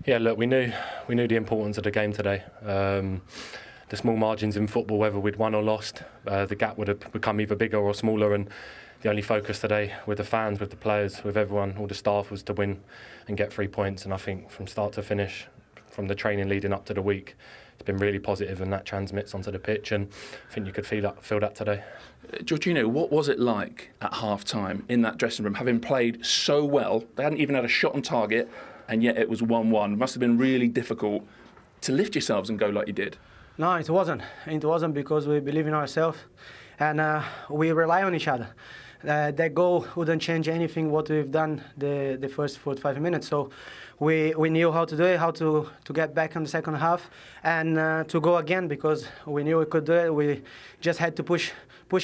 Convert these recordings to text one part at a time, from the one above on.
Yeah, look, we knew the importance of the game today. The small margins in football, whether we'd won or lost, the gap would have become either bigger or smaller, and the only focus today with the fans, with the players, with everyone, all the staff, was to win and get 3 points. And I think from start to finish, from the training leading up to the week, it's been really positive, and that transmits onto the pitch, and I think you could feel that today. Jorginho, what was it like at half-time in that dressing room, having played so well? They hadn't even had a shot on target, and yet it was 1-1. It must have been really difficult to lift yourselves and go like you did. No, it wasn't. It wasn't, because we believe in ourselves and we rely on each other. That goal wouldn't change anything what we've done the first 45 minutes. So we knew how to do it, how to get back in the second half and to go again, because we knew we could do it. We just had to push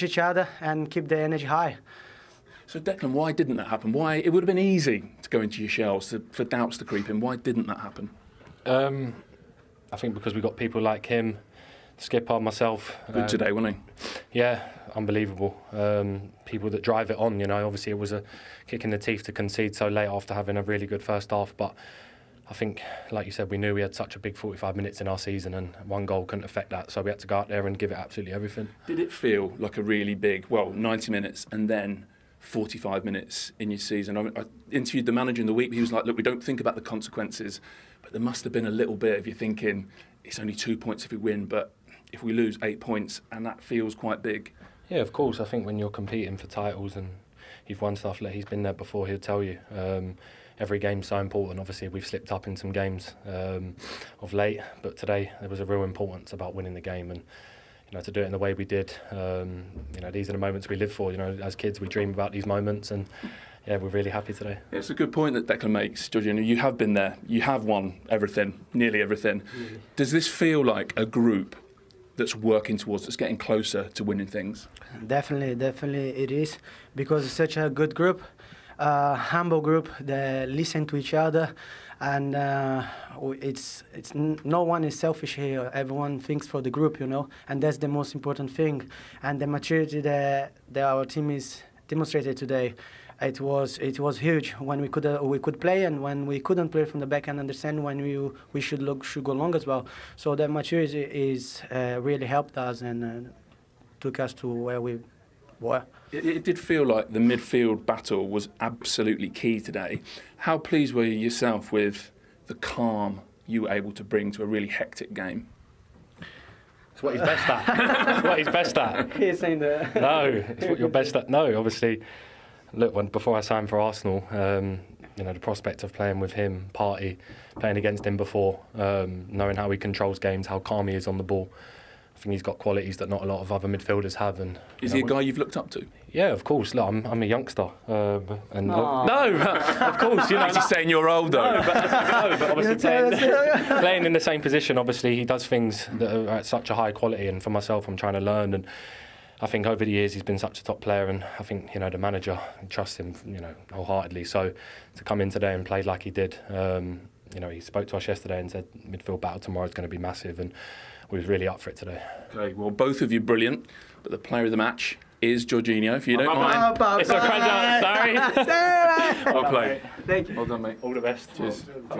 each other and keep the energy high. So Declan, why didn't that happen? Why? It would have been easy to go into your shells, for doubts to creep in. Why didn't that happen? I think because we got people like him, skipper, myself. Good today, wasn't he? Yeah, unbelievable. People that drive it on, you know. Obviously, it was a kick in the teeth to concede so late after having a really good first half. But I think, like you said, we knew we had such a big 45 minutes in our season, and one goal couldn't affect that. So we had to go out there and give it absolutely everything. Did it feel like a really big, 90 minutes and then 45 minutes in your season? I interviewed the manager in the week. He was like, look, we don't think about the consequences, but there must have been a little bit of you thinking, it's only 2 points if we win, but if we lose 8 points, and that feels quite big. Yeah, of course. I think when you're competing for titles and you've won stuff, like he's been there before, he'll tell you. Every game's so important. Obviously, we've slipped up in some games of late, but today there was a real importance about winning the game, and you know, to do it in the way we did. You know, these are the moments we live for. You know, as kids, we dream about these moments, and yeah, we're really happy today. Yeah, it's a good point that Declan makes, Jorginho. You have been there. You have won everything, nearly everything. Really? Does this feel like a group that's working towards, that's getting closer to winning things? Definitely it is, because it's such a good group, humble group that listen to each other, and it's no one is selfish here. Everyone thinks for the group, you know, and that's the most important thing. And the maturity that our team is demonstrated today, it was huge when we could play, and when we couldn't play from the back and understand when we should go long as well. So that maturity is really helped us and took us to where we were. It did feel like the midfield battle was absolutely key today. How pleased were you yourself with the calm you were able to bring to a really hectic game? It's what he's best at. It's what he's best at. He's saying that. No, it's what you're best at. No, obviously. Look, before I signed for Arsenal, you know, the prospect of playing with him, playing against him before, knowing how he controls games, how calm he is on the ball, I think he's got qualities that not a lot of other midfielders have. And is he a guy you've looked up to? Yeah, of course. Look, I'm a youngster, and no, of course. You know, he's saying you're old though. No, but obviously playing in the same position, obviously he does things that are at such a high quality. And for myself, I'm trying to learn. And I think over the years he's been such a top player, and I think, you know, the manager trusts him, you know, wholeheartedly. So to come in today and play like he did, you know, he spoke to us yesterday and said midfield battle tomorrow is going to be massive, and we was really up for it today. Okay, well, both of you brilliant, but the player of the match is Jorginho, if you don't mind. It's a sorry. Well played. Thank you. Well done, mate. All the best. Cheers.